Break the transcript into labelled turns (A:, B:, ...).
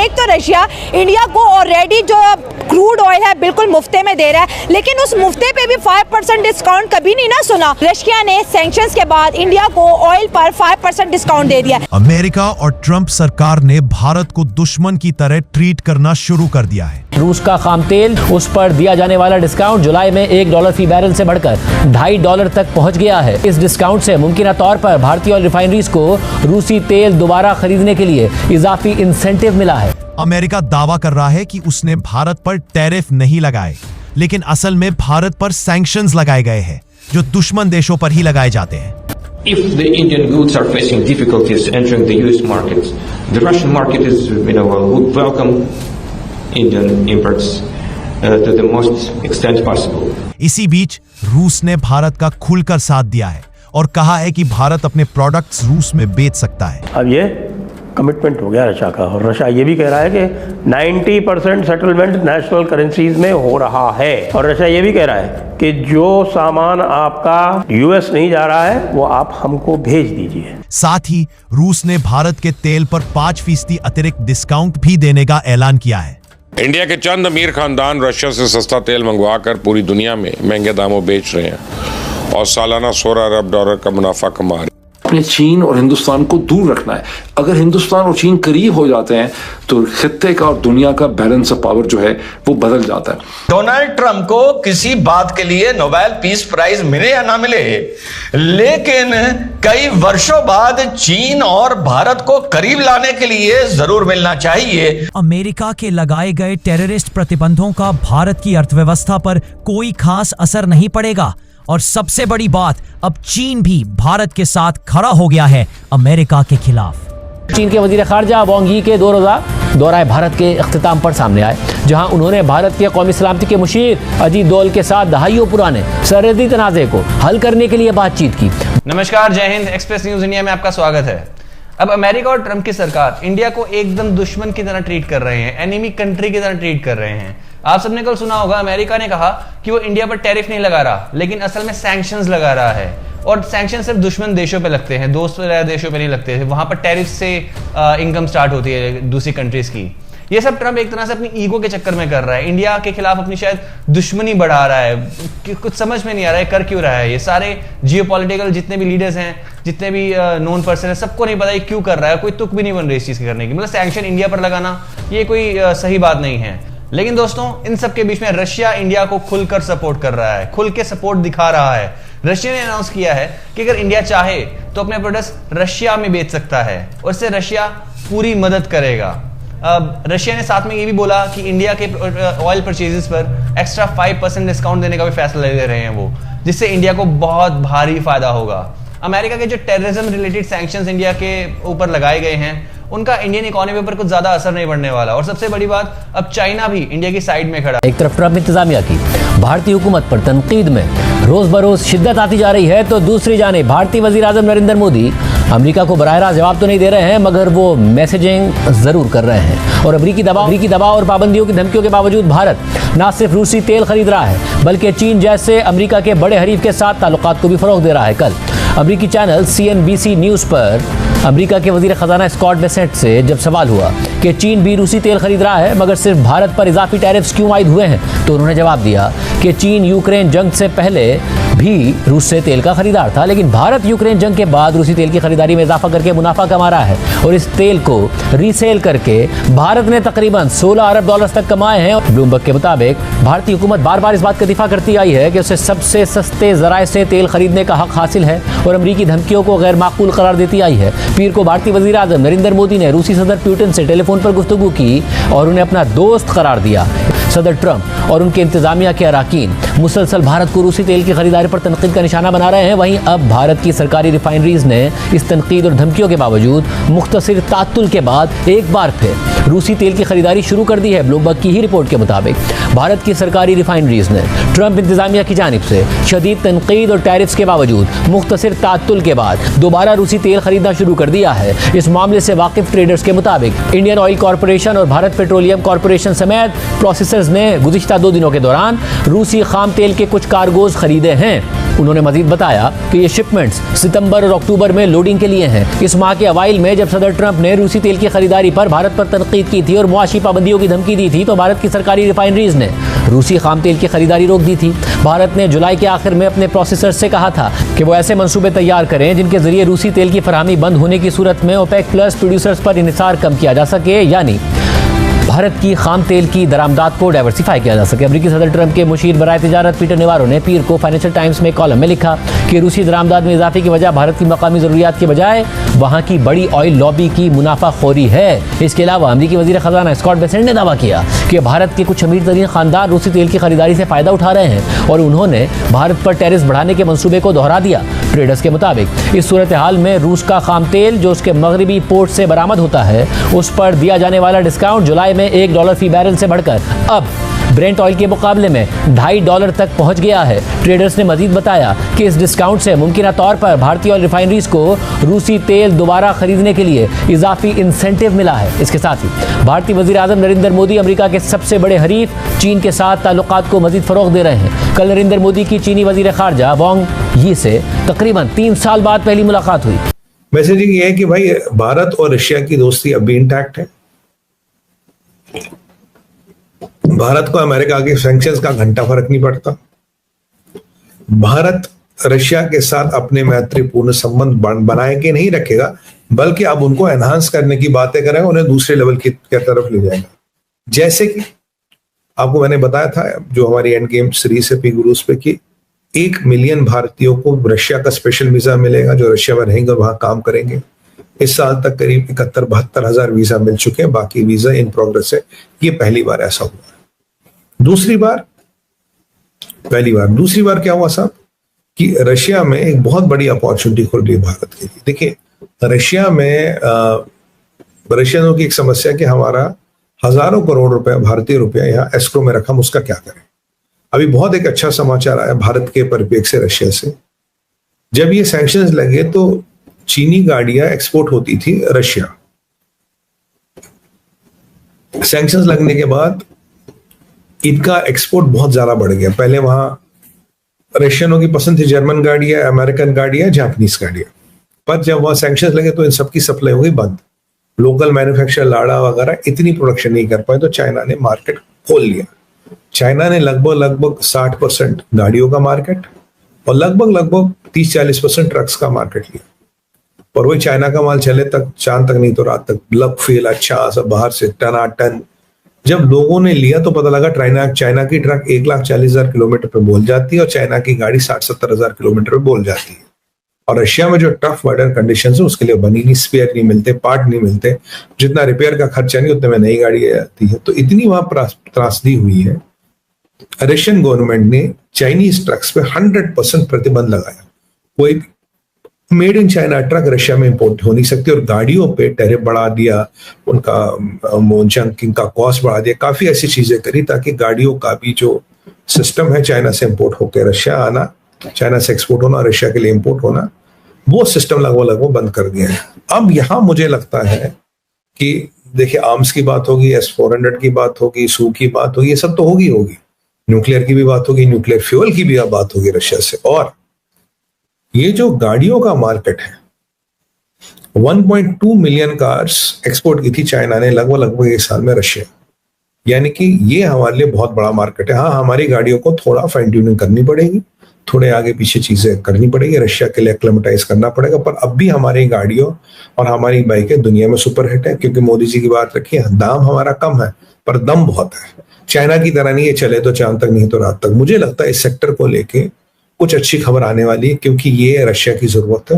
A: एक तो Russia India को ऑलरेडी जो क्रूड ऑयल है बिल्कुल मुफ्ते में दे रहा है, लेकिन उस मुफ्ते पे भी 5% डिस्काउंट कभी नहीं ना सुना। रशिया ने सैंक्शंस के बाद इंडिया को ऑयल पर 5% डिस्काउंट दे दिया।
B: अमेरिका और ट्रंप सरकार ने भारत को दुश्मन की तरह ट्रीट करना शुरू कर दिया है।
C: रूस का खाम तेल, उस पर दिया जाने वाला डिस्काउंट जुलाई में $1 फी बैरल से बढ़कर $2.5 तक पहुंच गया है। इस डिस्काउंट से मुमकिन तौर पर भारतीय ऑयल रिफाइनरीज को रूसी तेल दोबारा खरीदने के लिए इजाफी इंसेंटिव मिला है।
B: अमेरिका दावा कर रहा है कि उसने भारत पर टैरिफ नहीं लगाए, लेकिन असल में भारत पर सैंक्शंस लगाए गए हैं जो दुश्मन देशों पर ही लगाए जाते हैं।
D: If the Indian goods are facing difficulties entering the US market, the Russian market is, would welcome Indian imports to the most extent possible.
B: इसी बीच रूस ने भारत का खुलकर साथ दिया है और कहा है कि भारत अपने प्रोडक्ट्स रूस में बेच सकता है।
E: अब ये कमिटमेंट हो गया रशिया का, और रशिया ये भी कह रहा है कि 90% सेटलमेंट नेशनल करेंसीज में हो रहा है, और रशिया ये भी कह रहा है कि जो सामान आपका यूएस नहीं जा रहा है वो आप हमको भेज दीजिए।
B: साथ ही रूस ने भारत के तेल पर 5% अतिरिक्त डिस्काउंट भी देने का ऐलान किया है।
F: इंडिया के चंद अमीर खानदान रशिया से सस्ता तेल मंगवाकर पूरी दुनिया में महंगे दामों बेच रहे हैं और सालाना $16 अरब का मुनाफा कमा रहे हैं।
G: अपने चीन और हिंदुस्तान को दूर रखना है। अगर हिंदुस्तान और चीन करीब हो जाते हैं तो खित्ते का और दुनिया का बैलेंस ऑफ पावर जो है वो बदल जाता है।
H: डोनाल्ड ट्रंप को किसी बात के लिए नोबेल पीस प्राइज मिले या ना मिले, लेकिन कई वर्षों बाद चीन और भारत को करीब लाने के लिए जरूर मिलना चाहिए।
I: अमेरिका के लगाए गए टेररिस्ट प्रतिबंधों का भारत की अर्थव्यवस्था पर कोई खास असर नहीं पड़ेगा, और सबसे बड़ी बात, अब चीन भी भारत के साथ खड़ा हो गया है अमेरिका के खिलाफ।
C: चीन के वजीर खारजा वांग यी के 2 रोजा दौरा भारत के अख्तिताम पर सामने आए, जहां उन्होंने भारत के कौमी सलामती के मुशीर अजीत डोल के साथ दहाइयों पुराने सरहदी तनाज़े को हल करने के लिए बातचीत की।
J: नमस्कार, जय हिंद। एक्सप्रेस न्यूज इंडिया में आपका स्वागत है। अब अमेरिका और ट्रंप की सरकार इंडिया को एकदम दुश्मन की तरह ट्रीट कर रहे हैं, एनिमी कंट्री की तरह ट्रीट कर रहे हैं। आप सबने कल सुना होगा, अमेरिका ने कहा कि वो इंडिया पर टैरिफ नहीं लगा रहा, लेकिन असल में सैंक्शंस लगा रहा है। और सैंक्शन सिर्फ दुश्मन देशों पे लगते हैं, दोस्त देशों पे नहीं लगते हैं। वहां पर टैरिफ से इनकम स्टार्ट होती है दूसरी कंट्रीज की। ये सब ट्रंप एक तरह से अपनी ईगो के चक्कर में कर रहा है, इंडिया के खिलाफ अपनी शायद दुश्मनी बढ़ा रहा है। कुछ समझ में नहीं आ रहा है कर क्यों रहा है। ये सारे जियोपॉलिटिकल जितने भी लीडर्स हैं, जितने भी नोन पर्सन है, सबको नहीं पता ये क्यों कर रहा है। कोई तुक भी नहीं बन रही इस चीज करने की। मतलब सैंक्शन इंडिया पर लगाना ये कोई सही बात नहीं है। लेकिन दोस्तों, इन सब के बीच में रशिया इंडिया को खुलकर सपोर्ट कर रहा है, खुल के सपोर्ट दिखा रहा है। रशिया ने अनाउंस किया है कि अगर इंडिया चाहे तो अपने प्रोडक्ट्स रशिया में बेच सकता है और इससे रशिया पूरी मदद करेगा। अब रशिया ने साथ में ये भी बोला कि इंडिया के ऑयल परचेजेस पर एक्स्ट्रा 5% डिस्काउंट देने का भी फैसला ले रहे हैं वो, जिससे इंडिया को बहुत भारी फायदा होगा। अमेरिका के जो टेररिज्म रिलेटेड सैंक्शंस इंडिया के ऊपर लगाए गए हैं, उनका इंडियन इकोनॉमी पर कुछ ज्यादा असर नहीं पड़ने वाला। और सबसे बड़ी बात, अब चाइना भी इंडिया की साइड में खड़ा।
C: एक तरफ ट्रंप इंतजामिया की भारतीय हुकूमत पर तनकीद में रोज बरोज शिद्दत आती जा रही है, तो दूसरी जाने भारतीय वजीर आजम नरेंद्र मोदी अमेरिका को बराह रास्त जवाब तो नहीं दे रहे हैं, मगर वो मैसेजिंग जरूर कर रहे हैं। और अमेरिकी दबाव और पाबंदियों की धमकियों के बावजूद भारत न सिर्फ रूसी तेल खरीद रहा है, बल्कि चीन जैसे अमेरिका के बड़े हरीफ के साथ ताल्लुकात को भी फरोग दे रहा है। कल अमेरिकी चैनल CNBC न्यूज पर अमेरिका के वजीर खजाना स्कॉट बेसेंट से जब सवाल हुआ कि चीन भी रूसी तेल खरीद रहा है, मगर सिर्फ भारत पर इजाफी टैरिफ्स क्यों आयद हुए हैं, तो उन्होंने जवाब दिया कि चीन यूक्रेन जंग से पहले भी रूस से तेल का खरीदार था, लेकिन भारत यूक्रेन जंग के बाद रूसी तेल की खरीदारी में इजाफा करके मुनाफा कमा रहा है। और इस तेल को रीसेल करके भारत ने तकरीबन $16 अरब तक कमाए हैं। ब्लूमबर्ग के मुताबिक भारतीय हुकूमत बार बार इस बात का दिफा करती आई है कि उसे सबसे सस्ते जराए से तेल खरीदने का हक हासिल है और अमरीकी धमकियों को गैर माकूल करार देती आई है। पीर को भारतीय वजीर आजम नरेंद्र मोदी ने रूसी सदर पुतिन से टेलीफोन पर गुफ्तगू की और उन्हें अपना दोस्त करार दिया। सदर ट्रंप और उनके इंतजामिया के अराकीन मुसलसल भारत को रूसी तेल की खरीदारी पर तनकीद का निशाना बना रहे हैं। वहीं अब भारत की सरकारी रिफाइनरीज ने इस तनकीद और धमकियों के बावजूद मुख्तसर तात्तुल के बाद एक बार फिर रूसी तेल की खरीदारी शुरू कर दी है। ब्लूमबर्ग की ही रिपोर्ट के मुताबिक भारत की सरकारी रिफाइनरीज ने ट्रंप इंतजामिया की जानिब से शदीद तनकीद और टैरिफ्स के बावजूद मुख्तसर तात्तुल के बाद दोबारा रूसी तेल खरीदना शुरू कर दिया है। इस मामले से वाकिफ ट्रेडर्स के मुताबिक इंडियन ऑयल कॉरपोरेशन और भारत पेट्रोलियम कॉरपोरेशन समेत प्रोसेसर्स ने गुज़िश्ता 2 दिनों के दौरान रूसी खाम तेल के कुछ कार्गोज खरीदे हैं। उन्होंने मजीद बताया कि ये शिपमेंट्स सितंबर और अक्टूबर में लोडिंग के लिए हैं। इस माह के अवाइल में जब सदर ट्रंप ने रूसी तेल की खरीदारी पर भारत पर तनकीद की थी और मुआशी पाबंदियों की धमकी दी थी, तो भारत की सरकारी रिफाइनरीज ने रूसी खाम तेल की खरीदारी रोक दी थी। भारत ने जुलाई के आखिर में अपने प्रोसेसर से कहा था कि वो ऐसे मंसूबे तैयार करें जिनके जरिए रूसी तेल की फराहमी बंद होने की सूरत में ओपेक प्लस प्रोड्यूसर्स पर इन्हिसार कम किया जा सके, यानी भारत की खाम तेल की दरामदात को डाइवर्सिफाई किया जा सके। अमेरिकी सदर ट्रंप के मुशीर बराए तिजारत पीटर नेवारो ने पीर को फाइनेंशियल टाइम्स में कॉलम में लिखा कि रूसी दरामदात में इजाफे की वजह भारत की मकामी ज़रूरियात के बजाय वहाँ की बड़ी ऑयल लॉबी की मुनाफाखोरी है। इसके अलावा अमेरिकी वजीर खजाना स्कॉट बेसेंट ने दावा किया कि भारत के कुछ अमीर तरीन खानदान रूसी तेल की खरीदारी से फ़ायदा उठा रहे हैं और उन्होंने भारत पर टैरिफ बढ़ाने के मंसूबे को दोहरा दिया। ट्रेडर्स के मुताबिक इस सूरत हाल में रूस का खाम तेल जो उसके मगरबी पोर्ट से बरामद होता है, उस पर दिया जाने वाला डिस्काउंट जुलाई में $1 फी बैरल से बढ़कर अब ब्रेंट ऑयल के मुकाबले में $2.50 तक पहुंच गया है। ट्रेडर्स ने मजीद बताया कि इस डिस्काउंट से मुमकिन तौर पर भारतीय ऑयल रिफाइनरीज को रूसी तेल दोबारा खरीदने के लिए इजाफी इंसेंटिव मिला है। इसके साथ ही भारतीय वजीर आजम नरेंद्र मोदी अमेरिका के सबसे बड़े हरीफ चीन के साथ ताल्लुकात को मजीद फरोग दे रहे हैं। कल नरेंद्र मोदी की चीनी वजीर खारजा वांग यी से तकरीबन 3 साल बाद पहली मुलाकात हुई।
K: मैसेजिंग ये है कि भाई भारत और रशिया की दोस्ती अब भी इंटैक्ट है। भारत को अमेरिका के सैंक्शंस का घंटा फर्क नहीं पड़ता। भारत रशिया के साथ अपने मैत्रीपूर्ण संबंध बनाए के नहीं रखेगा, बल्कि अब उनको एनहांस करने की बातें करेगा, उन्हें दूसरे लेवल की तरफ ले जाएगा। जैसे कि आपको मैंने बताया था जो हमारी एंड गेम सीरीज है पी गुरुस पे कि 1 मिलियन भारतीयों को रशिया का स्पेशल वीजा मिलेगा जो रशिया में रहेंगे और वहां काम करेंगे। इस साल तक करीब 71-72 हजार वीजा मिल चुके हैं, बाकी वीजा इन प्रोग्रेस है। ये पहली बार ऐसा हुआ है। दूसरी बार क्या हुआ साहब कि रशिया में एक बहुत बड़ी अपॉर्चुनिटी खुल रही है भारत के लिए। देखिए रशिया में रशियनों की एक समस्या कि हमारा हजारों करोड़ रुपए भारतीय रुपया यहाँ एस्क्रो में रखा, हम उसका क्या करें। अभी बहुत एक अच्छा समाचार आया भारत के परिप्रेक्ष्य से रशिया से। जब ये सैंक्शंस लगे तो चीनी गाड़ियां एक्सपोर्ट होती थी रशिया। सैंक्शंस लगने के बाद इनका एक्सपोर्ट बहुत ज्यादा बढ़ गया। पहले वहां रशियनों की पसंद थी जर्मन गाड़ियां, अमेरिकन गाड़ियां, जापानीज गाड़ियां, पर जब वहां सैंक्शंस लगे तो इन सबकी सप्लाई हो गई बंद। लोकल मैन्युफैक्चर लाड़ा वगैरह इतनी प्रोडक्शन नहीं कर पाए, तो चाइना ने मार्केट खोल लिया। चाइना ने लगभग 60% गाड़ियों का मार्केट और लगभग 30-40% ट्रक्स का मार्केट लिया। और वही चाइना का माल चले तक चांद तक नहीं तो रात तक लग फील अच्छा सब बाहर से टन। जब लोगों ने लिया तो पता लगा चाइना की ट्रक 1,40,000 किलोमीटर पे बोल जाती है और चाइना की गाड़ी 60-70 हजार किलोमीटर पे बोल जाती है। और रशिया में जो टफ वेदर कंडीशन है उसके लिए बनी नहीं, स्पेयर नहीं मिलते, पार्ट नहीं मिलते, जितना रिपेयर का खर्चा नहीं उतने में नई गाड़ी आती है। तो इतनी वहां त्रासदी हुई है। रशियन गवर्नमेंट ने चाइनीज ट्रक्स पे 100% प्रतिबंध लगाया। कोई made in China truck Russia में इंपोर्ट हो नहीं सकती और गाड़ियों पे टैरिफ बढ़ा दिया, उनका जंकिंग का कॉस्ट बढ़ा दिया, काफी ऐसी चीजें करी ताकि गाड़ियों का भी जो सिस्टम है चाइना से इंपोर्ट होकर रशिया आना, चाइना से एक्सपोर्ट होना, रशिया के लिए इंपोर्ट होना, वो सिस्टम लगभग बंद कर दिया है। अब यहां मुझे लगता है कि देखिए आर्म्स की बात होगी, S-400 की बात होगी, सू की बात होगी, ये सब तो होगी, न्यूक्लियर की भी बात होगी, न्यूक्लियर फ्यूल की भी बात होगी रशिया से। और ये जो गाड़ियों का मार्केट है 1.2 मिलियन कार्स एक्सपोर्ट की थी चाइना ने लगभग एक साल में रशिया, यानी कि ये हमारे लिए बहुत बड़ा मार्केट है। हाँ, हमारी गाड़ियों को थोड़ा फाइन ट्यूनिंग करनी पड़ेगी, थोड़े आगे पीछे चीजें करनी पड़ेगी, रशिया के लिए एक्लेमेटाइज करना पड़ेगा, पर अब भी हमारी गाड़ियों और हमारी बाइकें दुनिया में सुपर हिट है। क्योंकि मोदी जी की बात रखिए, दाम हमारा कम है पर दम बहुत है। चाइना की तरह नहीं है चले तो चांद तक नहीं तो रात तक। मुझे लगता है इस सेक्टर को लेके कुछ अच्छी खबर आने वाली है क्योंकि ये रशिया की जरूरत है।